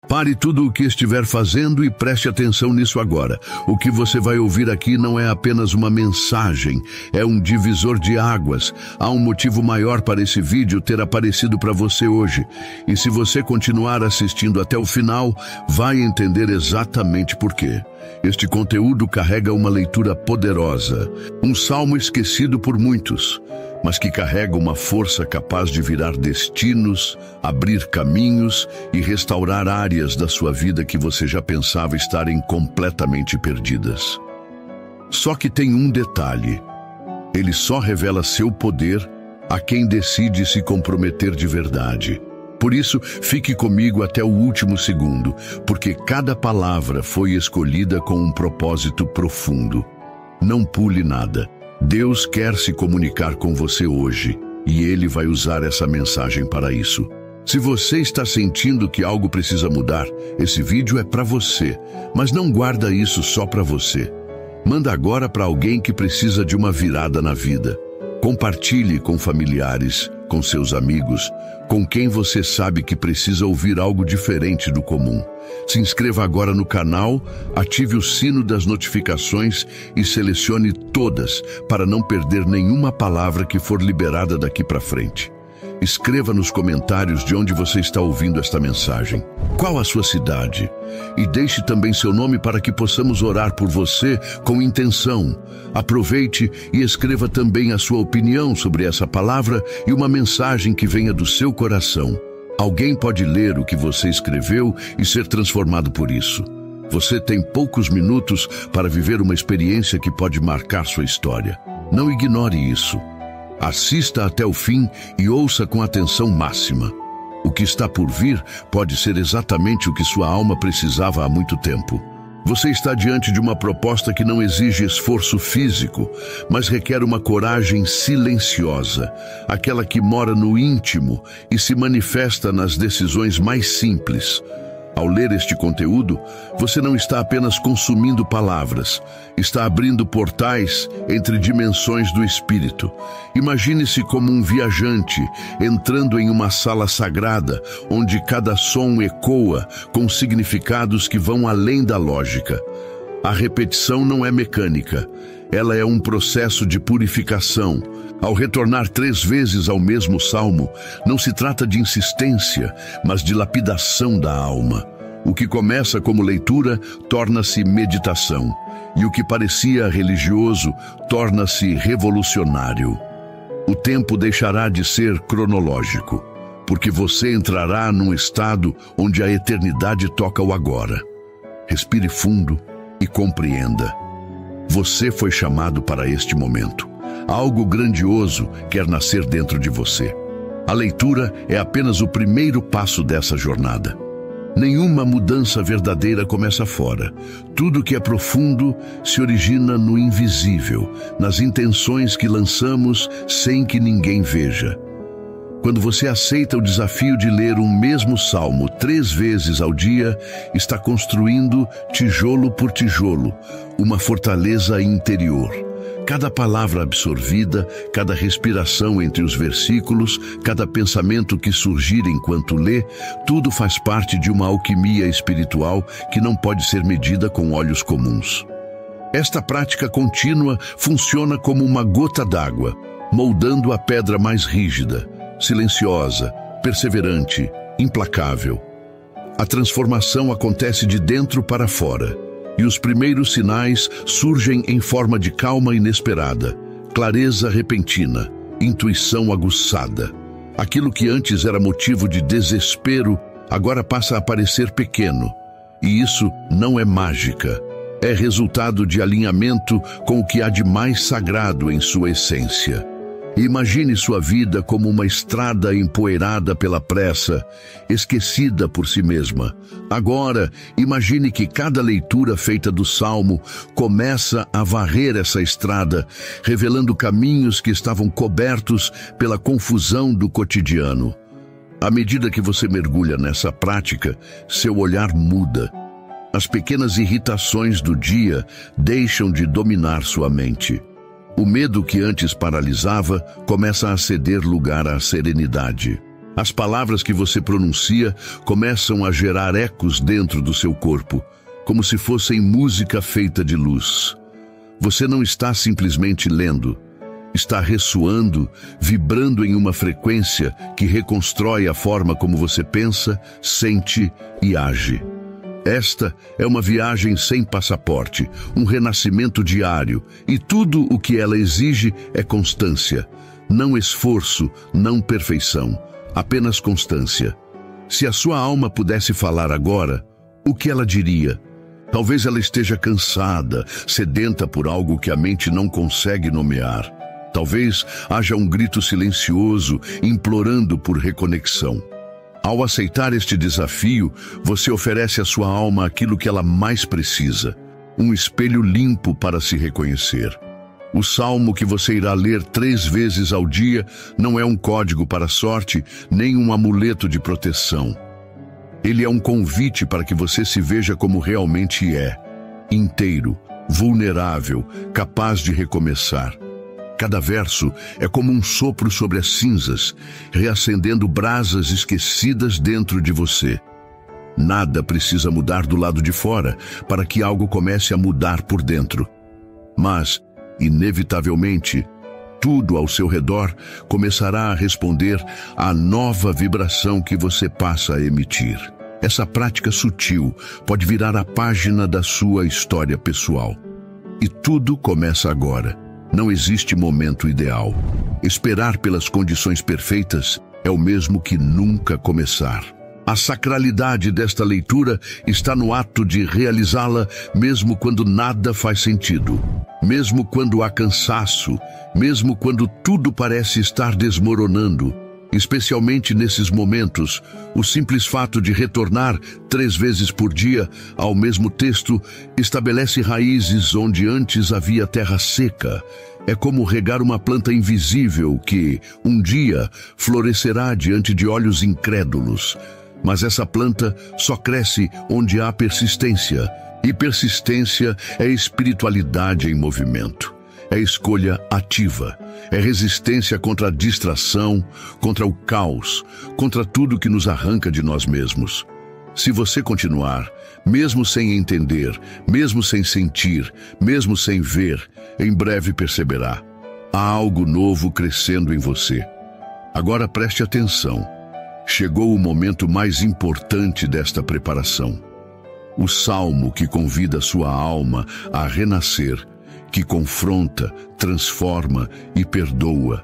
Pare tudo o que estiver fazendo e preste atenção nisso agora. O que você vai ouvir aqui não é apenas uma mensagem, é um divisor de águas. Há um motivo maior para esse vídeo ter aparecido para você hoje. E se você continuar assistindo até o final, vai entender exatamente por quê. Este conteúdo carrega uma leitura poderosa, um salmo esquecido por muitos, mas que carrega uma força capaz de virar destinos, abrir caminhos e restaurar áreas da sua vida que você já pensava estarem completamente perdidas. Só que tem um detalhe: ele só revela seu poder a quem decide se comprometer de verdade. Por isso, fique comigo até o último segundo, porque cada palavra foi escolhida com um propósito profundo. Não pule nada. Deus quer se comunicar com você hoje, e Ele vai usar essa mensagem para isso. Se você está sentindo que algo precisa mudar, esse vídeo é para você, mas não guarda isso só para você. Manda agora para alguém que precisa de uma virada na vida. Compartilhe com familiares, com seus amigos, com quem você sabe que precisa ouvir algo diferente do comum. Se inscreva agora no canal, ative o sino das notificações e selecione todas para não perder nenhuma palavra que for liberada daqui para frente. Escreva nos comentários de onde você está ouvindo esta mensagem. Qual a sua cidade? E deixe também seu nome para que possamos orar por você com intenção. Aproveite e escreva também a sua opinião sobre essa palavra e uma mensagem que venha do seu coração. Alguém pode ler o que você escreveu e ser transformado por isso. Você tem poucos minutos para viver uma experiência que pode marcar sua história. Não ignore isso. Assista até o fim e ouça com atenção máxima. O que está por vir pode ser exatamente o que sua alma precisava há muito tempo. Você está diante de uma proposta que não exige esforço físico, mas requer uma coragem silenciosa, aquela que mora no íntimo e se manifesta nas decisões mais simples. Ao ler este conteúdo, você não está apenas consumindo palavras, está abrindo portais entre dimensões do espírito. Imagine-se como um viajante entrando em uma sala sagrada, onde cada som ecoa com significados que vão além da lógica. A repetição não é mecânica, ela é um processo de purificação. Ao retornar 3 vezes ao mesmo salmo, não se trata de insistência, mas de lapidação da alma. O que começa como leitura torna-se meditação, e o que parecia religioso torna-se revolucionário. O tempo deixará de ser cronológico, porque você entrará num estado onde a eternidade toca o agora. Respire fundo e compreenda. Você foi chamado para este momento. Algo grandioso quer nascer dentro de você. A leitura é apenas o primeiro passo dessa jornada. Nenhuma mudança verdadeira começa fora. Tudo que é profundo se origina no invisível, nas intenções que lançamos sem que ninguém veja. Quando você aceita o desafio de ler um mesmo salmo 3 vezes ao dia, está construindo, tijolo por tijolo, uma fortaleza interior. Cada palavra absorvida, cada respiração entre os versículos, cada pensamento que surgir enquanto lê, tudo faz parte de uma alquimia espiritual que não pode ser medida com olhos comuns. Esta prática contínua funciona como uma gota d'água, moldando a pedra mais rígida, silenciosa, perseverante, implacável. A transformação acontece de dentro para fora. E os primeiros sinais surgem em forma de calma inesperada, clareza repentina, intuição aguçada. Aquilo que antes era motivo de desespero, agora passa a parecer pequeno. E isso não é mágica, é resultado de alinhamento com o que há de mais sagrado em sua essência. Imagine sua vida como uma estrada empoeirada pela pressa, esquecida por si mesma. Agora, imagine que cada leitura feita do Salmo começa a varrer essa estrada, revelando caminhos que estavam cobertos pela confusão do cotidiano. À medida que você mergulha nessa prática, seu olhar muda. As pequenas irritações do dia deixam de dominar sua mente. O medo que antes paralisava começa a ceder lugar à serenidade. As palavras que você pronuncia começam a gerar ecos dentro do seu corpo, como se fossem música feita de luz. Você não está simplesmente lendo, está ressoando, vibrando em uma frequência que reconstrói a forma como você pensa, sente e age. Esta é uma viagem sem passaporte, um renascimento diário, e tudo o que ela exige é constância, não esforço, não perfeição, apenas constância. Se a sua alma pudesse falar agora, o que ela diria? Talvez ela esteja cansada, sedenta por algo que a mente não consegue nomear. Talvez haja um grito silencioso, implorando por reconexão. Ao aceitar este desafio, você oferece à sua alma aquilo que ela mais precisa, um espelho limpo para se reconhecer. O salmo que você irá ler 3 vezes ao dia não é um código para a sorte, nem um amuleto de proteção. Ele é um convite para que você se veja como realmente é, inteiro, vulnerável, capaz de recomeçar. Cada verso é como um sopro sobre as cinzas, reacendendo brasas esquecidas dentro de você. Nada precisa mudar do lado de fora para que algo comece a mudar por dentro. Mas, inevitavelmente, tudo ao seu redor começará a responder à nova vibração que você passa a emitir. Essa prática sutil pode virar a página da sua história pessoal. E tudo começa agora. Não existe momento ideal. Esperar pelas condições perfeitas é o mesmo que nunca começar. A sacralidade desta leitura está no ato de realizá-la mesmo quando nada faz sentido, mesmo quando há cansaço, mesmo quando tudo parece estar desmoronando. Especialmente nesses momentos, o simples fato de retornar 3 vezes por dia ao mesmo texto estabelece raízes onde antes havia terra seca. É como regar uma planta invisível que, um dia, florescerá diante de olhos incrédulos. Mas essa planta só cresce onde há persistência, e persistência é espiritualidade em movimento. É escolha ativa, é resistência contra a distração, contra o caos, contra tudo que nos arranca de nós mesmos. Se você continuar, mesmo sem entender, mesmo sem sentir, mesmo sem ver, em breve perceberá. Há algo novo crescendo em você. Agora preste atenção. Chegou o momento mais importante desta preparação. O salmo que convida sua alma a renascer, que confronta, transforma e perdoa,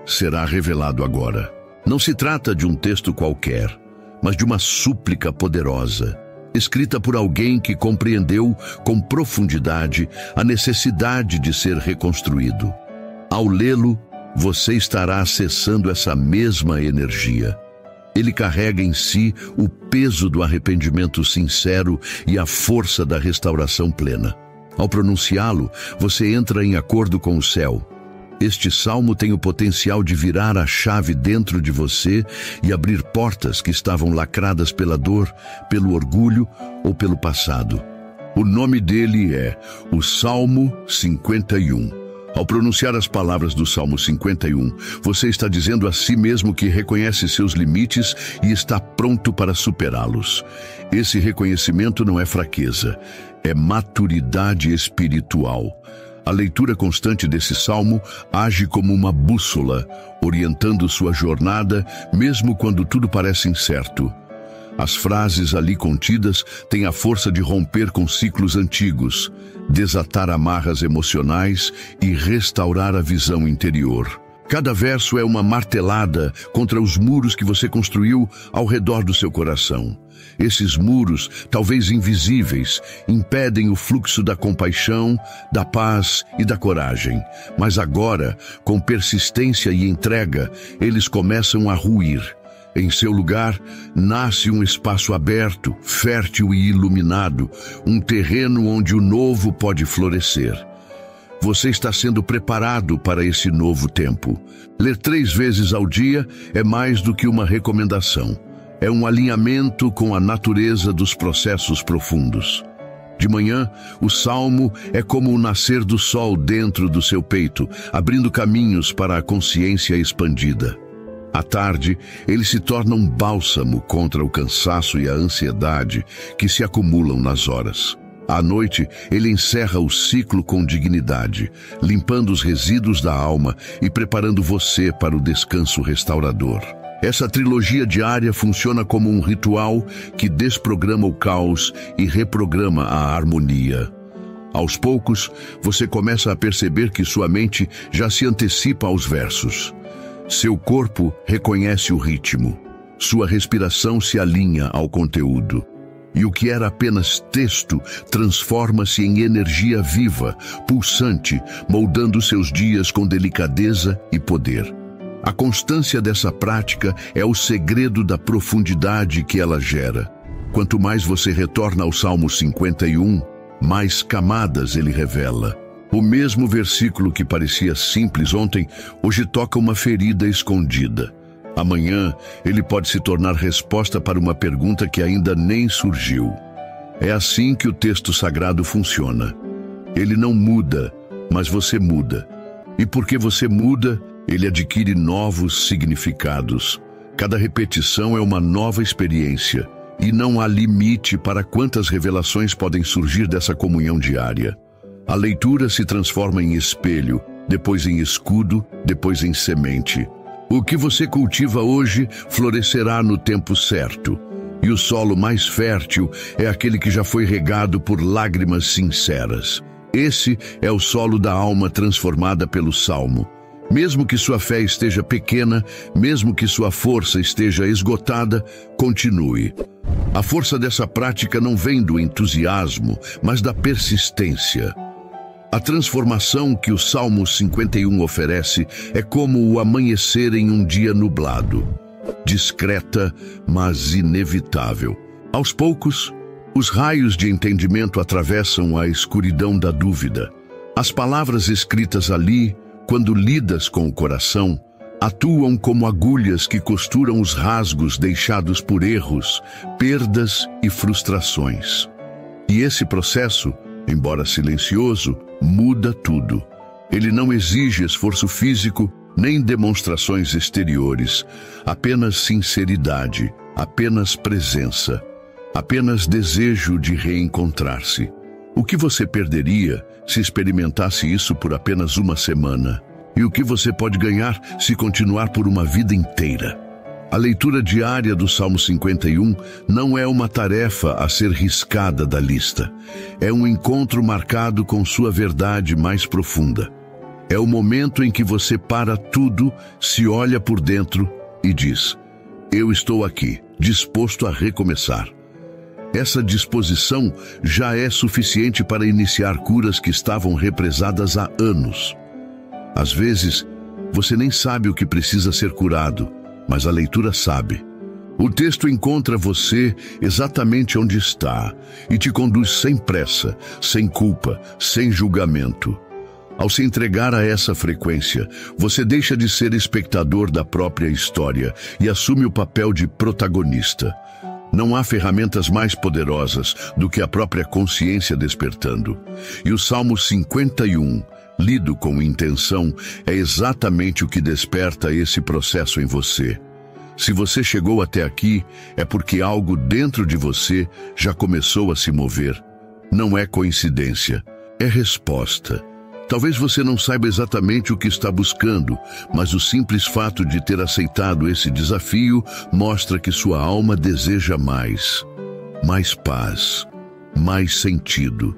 será revelado agora. Não se trata de um texto qualquer, mas de uma súplica poderosa, escrita por alguém que compreendeu com profundidade a necessidade de ser reconstruído. Ao lê-lo, você estará acessando essa mesma energia. Ele carrega em si o peso do arrependimento sincero e a força da restauração plena. Ao pronunciá-lo, você entra em acordo com o céu. Este salmo tem o potencial de virar a chave dentro de você e abrir portas que estavam lacradas pela dor, pelo orgulho ou pelo passado. O nome dele é o Salmo 51. Ao pronunciar as palavras do Salmo 51, você está dizendo a si mesmo que reconhece seus limites e está pronto para superá-los. Esse reconhecimento não é fraqueza, é maturidade espiritual. A leitura constante desse salmo age como uma bússola, orientando sua jornada, mesmo quando tudo parece incerto. As frases ali contidas têm a força de romper com ciclos antigos, desatar amarras emocionais e restaurar a visão interior. Cada verso é uma martelada contra os muros que você construiu ao redor do seu coração. Esses muros, talvez invisíveis, impedem o fluxo da compaixão, da paz e da coragem. Mas agora, com persistência e entrega, eles começam a ruir. Em seu lugar, nasce um espaço aberto, fértil e iluminado, um terreno onde o novo pode florescer. Você está sendo preparado para esse novo tempo. Ler 3 vezes ao dia é mais do que uma recomendação. É um alinhamento com a natureza dos processos profundos. De manhã, o salmo é como o nascer do sol dentro do seu peito, abrindo caminhos para a consciência expandida. À tarde, ele se torna um bálsamo contra o cansaço e a ansiedade que se acumulam nas horas. À noite, ele encerra o ciclo com dignidade, limpando os resíduos da alma e preparando você para o descanso restaurador. Essa trilogia diária funciona como um ritual que desprograma o caos e reprograma a harmonia. Aos poucos, você começa a perceber que sua mente já se antecipa aos versos. Seu corpo reconhece o ritmo. Sua respiração se alinha ao conteúdo. E o que era apenas texto transforma-se em energia viva, pulsante, moldando seus dias com delicadeza e poder. A constância dessa prática é o segredo da profundidade que ela gera. Quanto mais você retorna ao Salmo 51, mais camadas ele revela. O mesmo versículo que parecia simples ontem, hoje toca uma ferida escondida. Amanhã, ele pode se tornar resposta para uma pergunta que ainda nem surgiu. É assim que o texto sagrado funciona. Ele não muda, mas você muda. E porque você muda, ele adquire novos significados. Cada repetição é uma nova experiência, e não há limite para quantas revelações podem surgir dessa comunhão diária. A leitura se transforma em espelho, depois em escudo, depois em semente. O que você cultiva hoje florescerá no tempo certo, e o solo mais fértil é aquele que já foi regado por lágrimas sinceras. Esse é o solo da alma transformada pelo Salmo. Mesmo que sua fé esteja pequena, mesmo que sua força esteja esgotada, continue. A força dessa prática não vem do entusiasmo, mas da persistência. A transformação que o Salmo 51 oferece é como o amanhecer em um dia nublado. Discreta, mas inevitável. Aos poucos, os raios de entendimento atravessam a escuridão da dúvida. As palavras escritas ali, quando lidas com o coração, atuam como agulhas que costuram os rasgos deixados por erros, perdas e frustrações. E esse processo, embora silencioso, muda tudo. Ele não exige esforço físico, nem demonstrações exteriores, apenas sinceridade, apenas presença, apenas desejo de reencontrar-se. O que você perderia se experimentasse isso por apenas uma semana? E o que você pode ganhar se continuar por uma vida inteira? A leitura diária do Salmo 51 não é uma tarefa a ser riscada da lista. É um encontro marcado com sua verdade mais profunda. É o momento em que você para tudo, se olha por dentro e diz: eu estou aqui, disposto a recomeçar. Essa disposição já é suficiente para iniciar curas que estavam represadas há anos. Às vezes, você nem sabe o que precisa ser curado, mas a leitura sabe. O texto encontra você exatamente onde está e te conduz sem pressa, sem culpa, sem julgamento. Ao se entregar a essa frequência, você deixa de ser espectador da própria história e assume o papel de protagonista. Não há ferramentas mais poderosas do que a própria consciência despertando. E o Salmo 51, lido com intenção, é exatamente o que desperta esse processo em você. Se você chegou até aqui, é porque algo dentro de você já começou a se mover. Não é coincidência, é resposta. Talvez você não saiba exatamente o que está buscando, mas o simples fato de ter aceitado esse desafio mostra que sua alma deseja mais. Mais paz, mais sentido,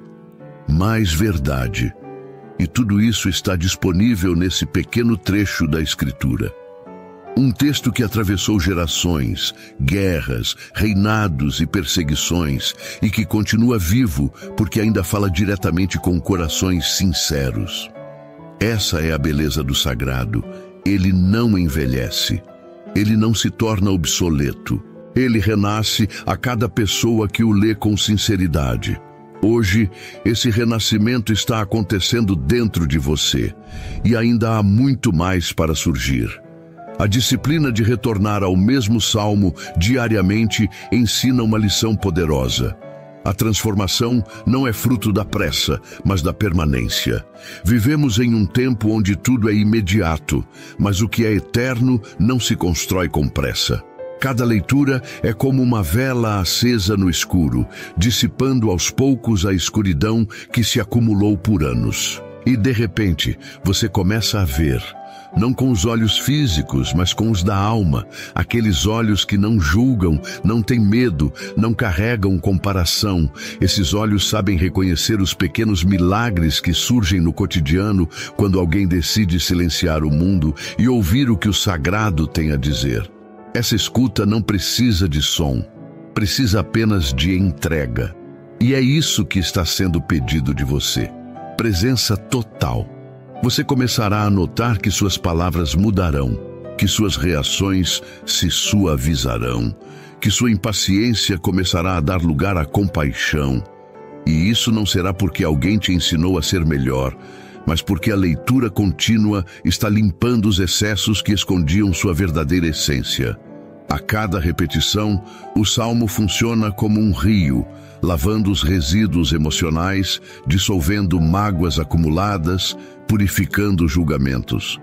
mais verdade. E tudo isso está disponível nesse pequeno trecho da Escritura. Um texto que atravessou gerações, guerras, reinados e perseguições, e que continua vivo porque ainda fala diretamente com corações sinceros. Essa é a beleza do sagrado. Ele não envelhece. Ele não se torna obsoleto. Ele renasce a cada pessoa que o lê com sinceridade. Hoje, esse renascimento está acontecendo dentro de você, e ainda há muito mais para surgir. A disciplina de retornar ao mesmo salmo diariamente ensina uma lição poderosa. A transformação não é fruto da pressa, mas da permanência. Vivemos em um tempo onde tudo é imediato, mas o que é eterno não se constrói com pressa. Cada leitura é como uma vela acesa no escuro, dissipando aos poucos a escuridão que se acumulou por anos. E de repente, você começa a ver. Não com os olhos físicos, mas com os da alma, aqueles olhos que não julgam, não têm medo, não carregam comparação. Esses olhos sabem reconhecer os pequenos milagres que surgem no cotidiano quando alguém decide silenciar o mundo e ouvir o que o sagrado tem a dizer. Essa escuta não precisa de som, precisa apenas de entrega. E é isso que está sendo pedido de você. Presença total. Você começará a notar que suas palavras mudarão, que suas reações se suavizarão, que sua impaciência começará a dar lugar à compaixão. E isso não será porque alguém te ensinou a ser melhor, mas porque a leitura contínua está limpando os excessos que escondiam sua verdadeira essência. A cada repetição, o salmo funciona como um rio, lavando os resíduos emocionais, dissolvendo mágoas acumuladas, purificando julgamentos.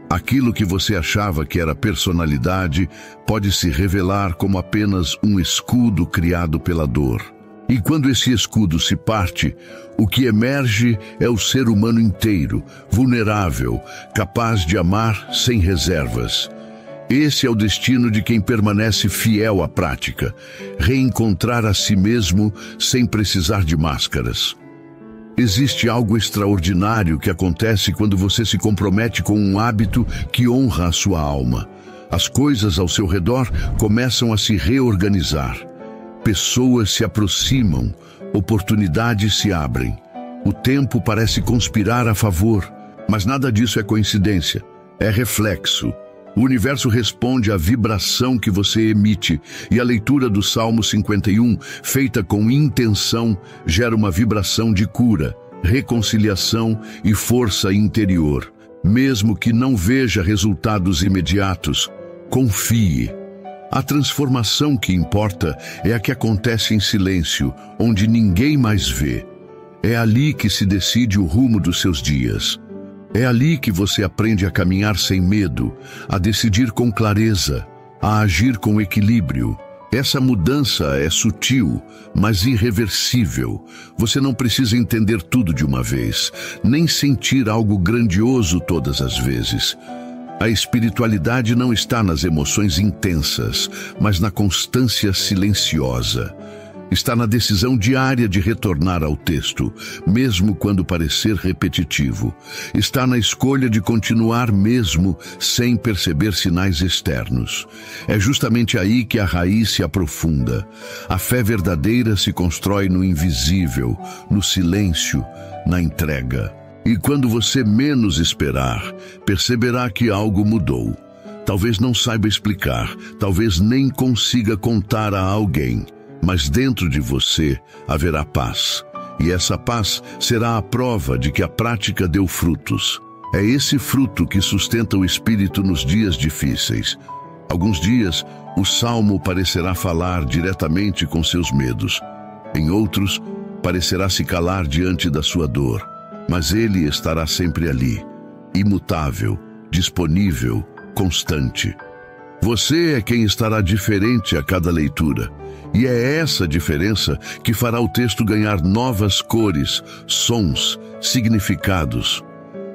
Aquilo que você achava que era personalidade pode se revelar como apenas um escudo criado pela dor. E quando esse escudo se parte, o que emerge é o ser humano inteiro, vulnerável, capaz de amar sem reservas. Esse é o destino de quem permanece fiel à prática, reencontrar a si mesmo sem precisar de máscaras. Existe algo extraordinário que acontece quando você se compromete com um hábito que honra a sua alma. As coisas ao seu redor começam a se reorganizar. Pessoas se aproximam, oportunidades se abrem. O tempo parece conspirar a favor, mas nada disso é coincidência, é reflexo. O universo responde à vibração que você emite, e a leitura do Salmo 51, feita com intenção, gera uma vibração de cura, reconciliação e força interior. Mesmo que não veja resultados imediatos, confie. A transformação que importa é a que acontece em silêncio, onde ninguém mais vê. É ali que se decide o rumo dos seus dias. É ali que você aprende a caminhar sem medo, a decidir com clareza, a agir com equilíbrio. Essa mudança é sutil, mas irreversível. Você não precisa entender tudo de uma vez, nem sentir algo grandioso todas as vezes. A espiritualidade não está nas emoções intensas, mas na constância silenciosa. Está na decisão diária de retornar ao texto, mesmo quando parecer repetitivo. Está na escolha de continuar mesmo sem perceber sinais externos. É justamente aí que a raiz se aprofunda. A fé verdadeira se constrói no invisível, no silêncio, na entrega. E quando você menos esperar, perceberá que algo mudou. Talvez não saiba explicar, talvez nem consiga contar a alguém. Mas dentro de você haverá paz, e essa paz será a prova de que a prática deu frutos. É esse fruto que sustenta o espírito nos dias difíceis. Alguns dias, o salmo parecerá falar diretamente com seus medos. Em outros, parecerá se calar diante da sua dor. Mas ele estará sempre ali, imutável, disponível, constante. Você é quem estará diferente a cada leitura. E é essa diferença que fará o texto ganhar novas cores, sons, significados.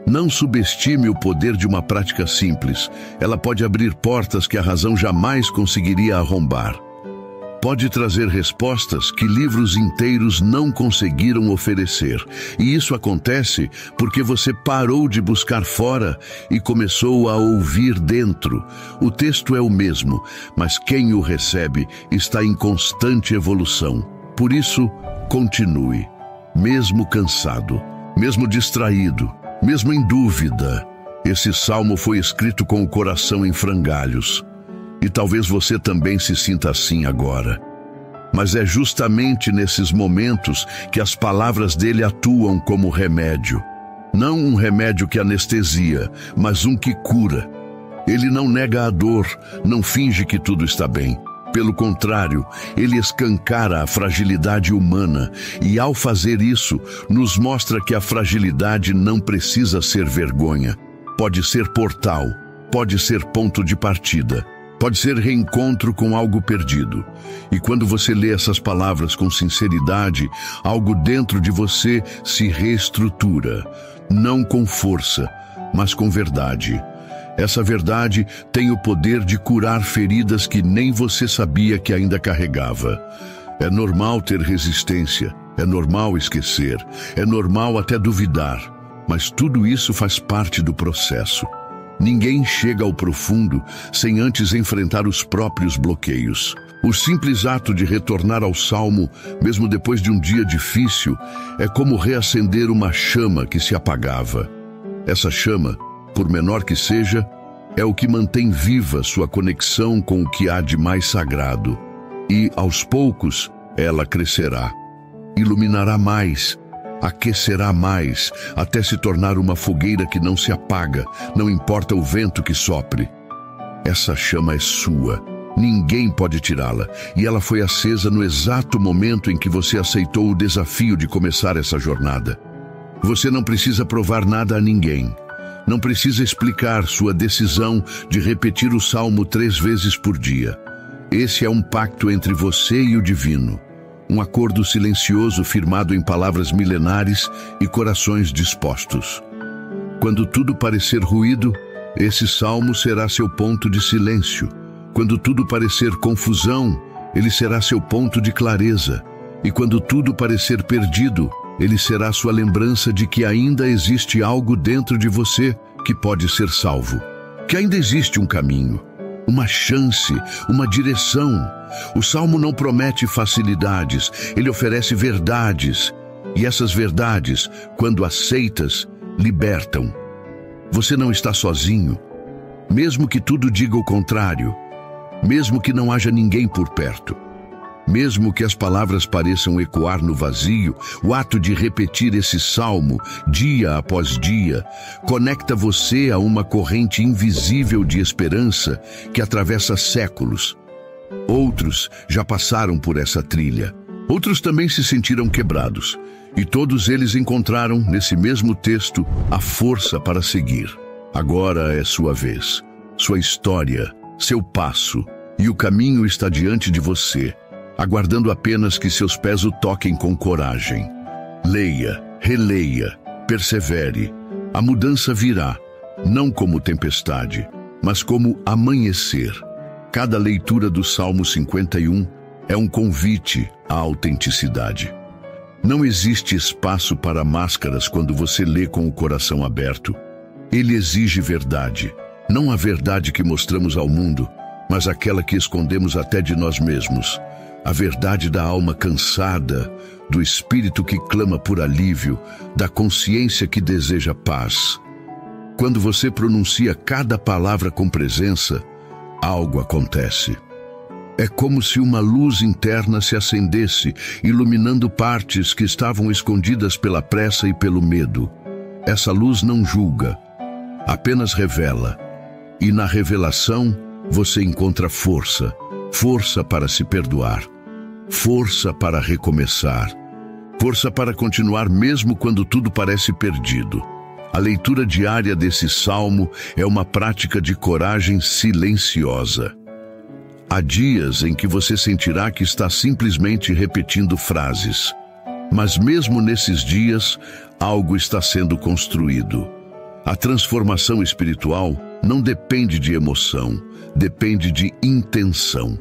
Não subestime o poder de uma prática simples. Ela pode abrir portas que a razão jamais conseguiria arrombar. Pode trazer respostas que livros inteiros não conseguiram oferecer. E isso acontece porque você parou de buscar fora e começou a ouvir dentro. O texto é o mesmo, mas quem o recebe está em constante evolução. Por isso, continue, mesmo cansado, mesmo distraído, mesmo em dúvida. Esse salmo foi escrito com o coração em frangalhos. E talvez você também se sinta assim agora. Mas é justamente nesses momentos que as palavras dele atuam como remédio. Não um remédio que anestesia, mas um que cura. Ele não nega a dor, não finge que tudo está bem. Pelo contrário, ele escancara a fragilidade humana e, ao fazer isso, nos mostra que a fragilidade não precisa ser vergonha. Pode ser portal, pode ser ponto de partida, pode ser reencontro com algo perdido. E quando você lê essas palavras com sinceridade, algo dentro de você se reestrutura, não com força, mas com verdade. Essa verdade tem o poder de curar feridas que nem você sabia que ainda carregava. É normal ter resistência, é normal esquecer, é normal até duvidar, mas tudo isso faz parte do processo. Ninguém chega ao profundo sem antes enfrentar os próprios bloqueios. O simples ato de retornar ao Salmo, mesmo depois de um dia difícil, é como reacender uma chama que se apagava. Essa chama, por menor que seja, é o que mantém viva sua conexão com o que há de mais sagrado. E, aos poucos, ela crescerá, iluminará mais, aquecerá mais, até se tornar uma fogueira que não se apaga, não importa o vento que sopre. Essa chama é sua, ninguém pode tirá-la, e ela foi acesa no exato momento em que você aceitou o desafio de começar essa jornada. Você não precisa provar nada a ninguém. Não precisa explicar sua decisão de repetir o Salmo 3 vezes por dia. Esse é um pacto entre você e o divino. Um acordo silencioso firmado em palavras milenares e corações dispostos. Quando tudo parecer ruído, esse salmo será seu ponto de silêncio. Quando tudo parecer confusão, ele será seu ponto de clareza. E quando tudo parecer perdido, ele será sua lembrança de que ainda existe algo dentro de você que pode ser salvo. Que ainda existe um caminho, uma chance, uma direção. O Salmo não promete facilidades, ele oferece verdades. E essas verdades, quando aceitas, libertam. Você não está sozinho. Mesmo que tudo diga o contrário, mesmo que não haja ninguém por perto, mesmo que as palavras pareçam ecoar no vazio, o ato de repetir esse salmo, dia após dia, conecta você a uma corrente invisível de esperança que atravessa séculos. Outros já passaram por essa trilha. Outros também se sentiram quebrados. E todos eles encontraram, nesse mesmo texto, a força para seguir. Agora é sua vez, sua história, seu passo, e o caminho está diante de você, aguardando apenas que seus pés o toquem com coragem. Leia, releia, persevere. A mudança virá, não como tempestade, mas como amanhecer. Cada leitura do Salmo 51 é um convite à autenticidade. Não existe espaço para máscaras quando você lê com o coração aberto. Ele exige verdade, não a verdade que mostramos ao mundo, mas aquela que escondemos até de nós mesmos. A verdade da alma cansada, do espírito que clama por alívio, da consciência que deseja paz. Quando você pronuncia cada palavra com presença, algo acontece. É como se uma luz interna se acendesse, iluminando partes que estavam escondidas pela pressa e pelo medo. Essa luz não julga, apenas revela. E na revelação, você encontra força. Força para se perdoar. Força para recomeçar. Força para continuar mesmo quando tudo parece perdido. A leitura diária desse salmo é uma prática de coragem silenciosa. Há dias em que você sentirá que está simplesmente repetindo frases. Mas mesmo nesses dias, algo está sendo construído. A transformação espiritual não depende de emoção, depende de intenção.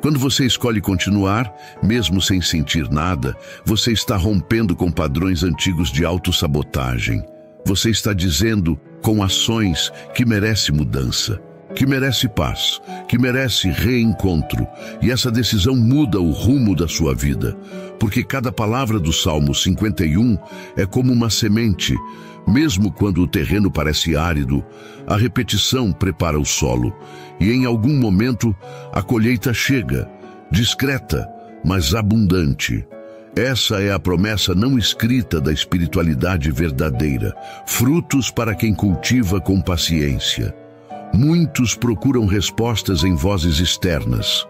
Quando você escolhe continuar, mesmo sem sentir nada, você está rompendo com padrões antigos de autossabotagem. Você está dizendo, com ações, que merece mudança, que merece paz, que merece reencontro. E essa decisão muda o rumo da sua vida, porque cada palavra do Salmo 51 é como uma semente. Mesmo quando o terreno parece árido, a repetição prepara o solo, e em algum momento a colheita chega, discreta, mas abundante. Essa é a promessa não escrita da espiritualidade verdadeira, frutos para quem cultiva com paciência. Muitos procuram respostas em vozes externas.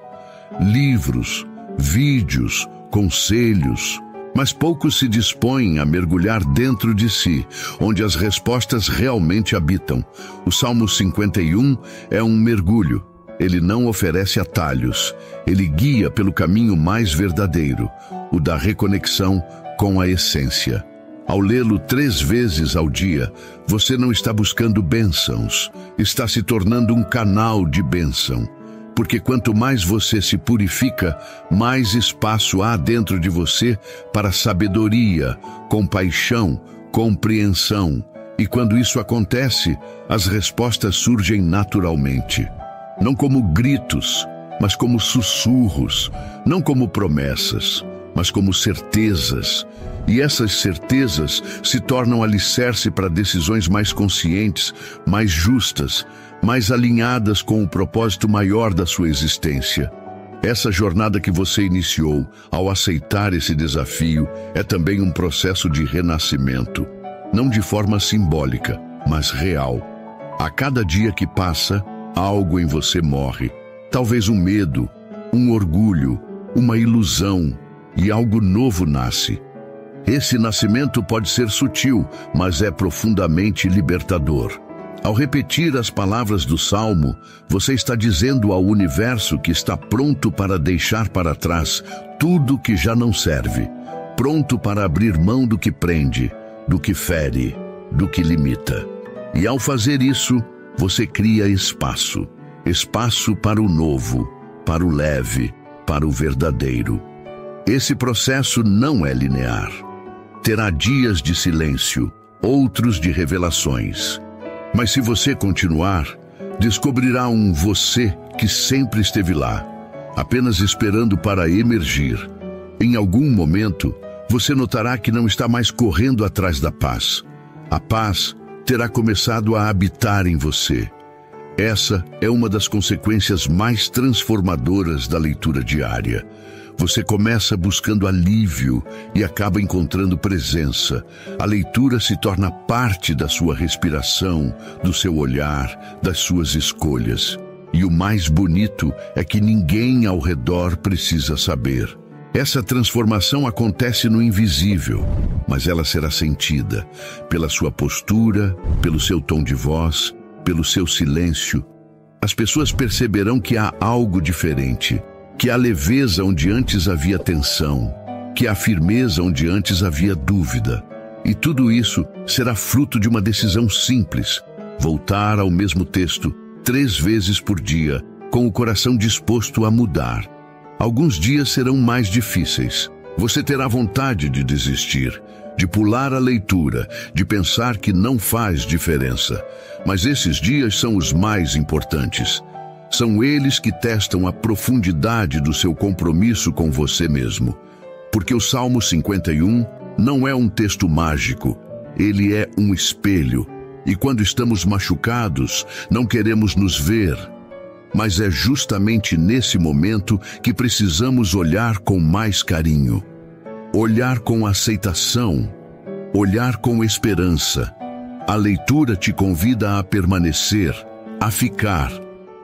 livros, vídeos, conselhos, mas poucos se dispõem a mergulhar dentro de si, onde as respostas realmente habitam. O Salmo 51 é um mergulho. Ele não oferece atalhos. Ele guia pelo caminho mais verdadeiro, o da reconexão com a essência. Ao lê-lo 3 vezes ao dia, você não está buscando bênçãos, está se tornando um canal de bênção. Porque quanto mais você se purifica, mais espaço há dentro de você para sabedoria, compaixão, compreensão. E quando isso acontece, as respostas surgem naturalmente. Não como gritos, mas como sussurros. Não como promessas, mas como certezas. E essas certezas se tornam alicerce para decisões mais conscientes, mais justas, mais alinhadas com o propósito maior da sua existência. Essa jornada que você iniciou ao aceitar esse desafio é também um processo de renascimento, não de forma simbólica, mas real. A cada dia que passa, algo em você morre. Talvez um medo, um orgulho, uma ilusão, e algo novo nasce. Esse nascimento pode ser sutil, mas é profundamente libertador. Ao repetir as palavras do Salmo, você está dizendo ao universo que está pronto para deixar para trás tudo que já não serve, pronto para abrir mão do que prende, do que fere, do que limita. E ao fazer isso, você cria espaço, espaço para o novo, para o leve, para o verdadeiro. Esse processo não é linear. Terá dias de silêncio, outros de revelações. Mas se você continuar, descobrirá um você que sempre esteve lá, apenas esperando para emergir. Em algum momento, você notará que não está mais correndo atrás da paz. A paz terá começado a habitar em você. Essa é uma das consequências mais transformadoras da leitura diária. Você começa buscando alívio e acaba encontrando presença. A leitura se torna parte da sua respiração, do seu olhar, das suas escolhas. E o mais bonito é que ninguém ao redor precisa saber. Essa transformação acontece no invisível, mas ela será sentida pela sua postura, pelo seu tom de voz, pelo seu silêncio. As pessoas perceberão que há algo diferente, que há leveza onde antes havia tensão, que há firmeza onde antes havia dúvida. E tudo isso será fruto de uma decisão simples: voltar ao mesmo texto 3 vezes por dia, com o coração disposto a mudar. Alguns dias serão mais difíceis. Você terá vontade de desistir, de pular a leitura, de pensar que não faz diferença. Mas esses dias são os mais importantes. São eles que testam a profundidade do seu compromisso com você mesmo. Porque o Salmo 51 não é um texto mágico, ele é um espelho. E quando estamos machucados, não queremos nos ver. Mas é justamente nesse momento que precisamos olhar com mais carinho. Olhar com aceitação, olhar com esperança. A leitura te convida a permanecer, a ficar,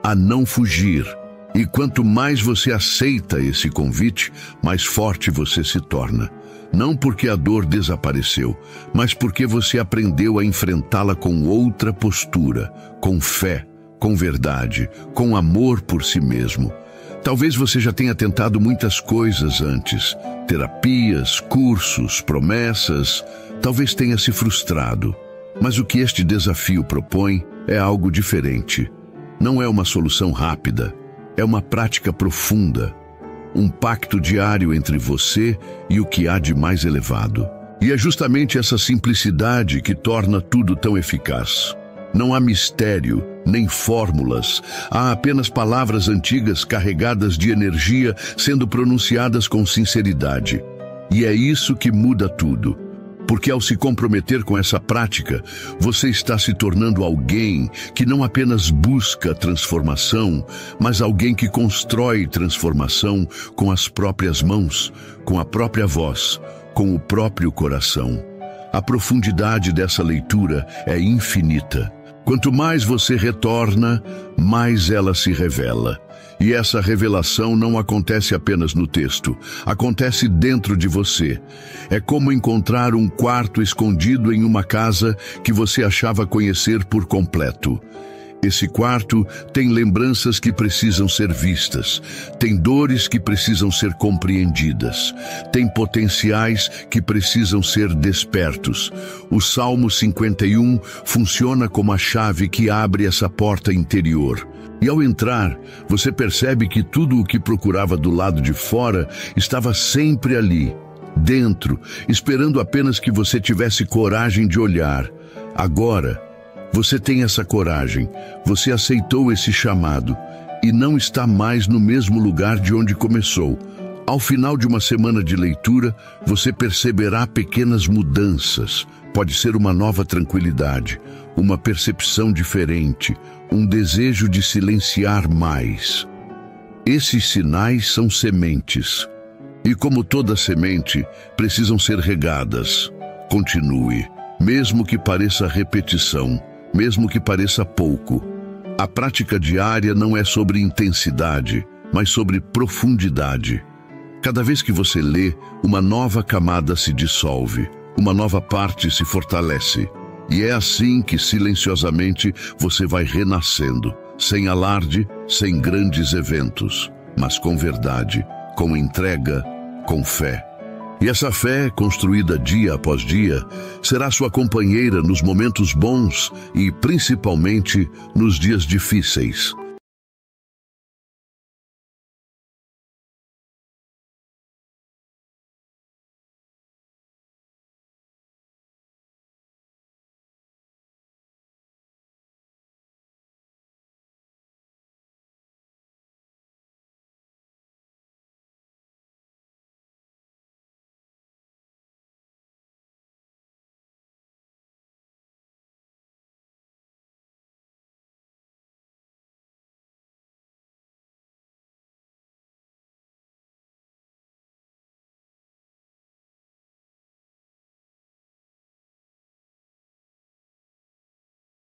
a não fugir. E quanto mais você aceita esse convite, mais forte você se torna. Não porque a dor desapareceu, mas porque você aprendeu a enfrentá-la com outra postura, com fé, com verdade, com amor por si mesmo. Talvez você já tenha tentado muitas coisas antes, terapias, cursos, promessas, talvez tenha se frustrado. Mas o que este desafio propõe é algo diferente. Não é uma solução rápida, é uma prática profunda, um pacto diário entre você e o que há de mais elevado. E é justamente essa simplicidade que torna tudo tão eficaz. Não há mistério, nem fórmulas, há apenas palavras antigas carregadas de energia sendo pronunciadas com sinceridade. E é isso que muda tudo. Porque ao se comprometer com essa prática, você está se tornando alguém que não apenas busca transformação, mas alguém que constrói transformação com as próprias mãos, com a própria voz, com o próprio coração. A profundidade dessa leitura é infinita. Quanto mais você retorna, mais ela se revela. E essa revelação não acontece apenas no texto, acontece dentro de você. É como encontrar um quarto escondido em uma casa que você achava conhecer por completo. Esse quarto tem lembranças que precisam ser vistas, tem dores que precisam ser compreendidas, tem potenciais que precisam ser despertos. O Salmo 51 funciona como a chave que abre essa porta interior. E ao entrar, você percebe que tudo o que procurava do lado de fora estava sempre ali, dentro, esperando apenas que você tivesse coragem de olhar. Agora, você tem essa coragem, você aceitou esse chamado e não está mais no mesmo lugar de onde começou. Ao final de uma semana de leitura, você perceberá pequenas mudanças. Pode ser uma nova tranquilidade, uma percepção diferente, um desejo de silenciar mais. Esses sinais são sementes. E como toda semente, precisam ser regadas. Continue, mesmo que pareça repetição, mesmo que pareça pouco. A prática diária não é sobre intensidade, mas sobre profundidade. Cada vez que você lê, uma nova camada se dissolve, uma nova parte se fortalece. E é assim que, silenciosamente, você vai renascendo, sem alarde, sem grandes eventos, mas com verdade, com entrega, com fé. E essa fé, construída dia após dia, será sua companheira nos momentos bons e, principalmente, nos dias difíceis.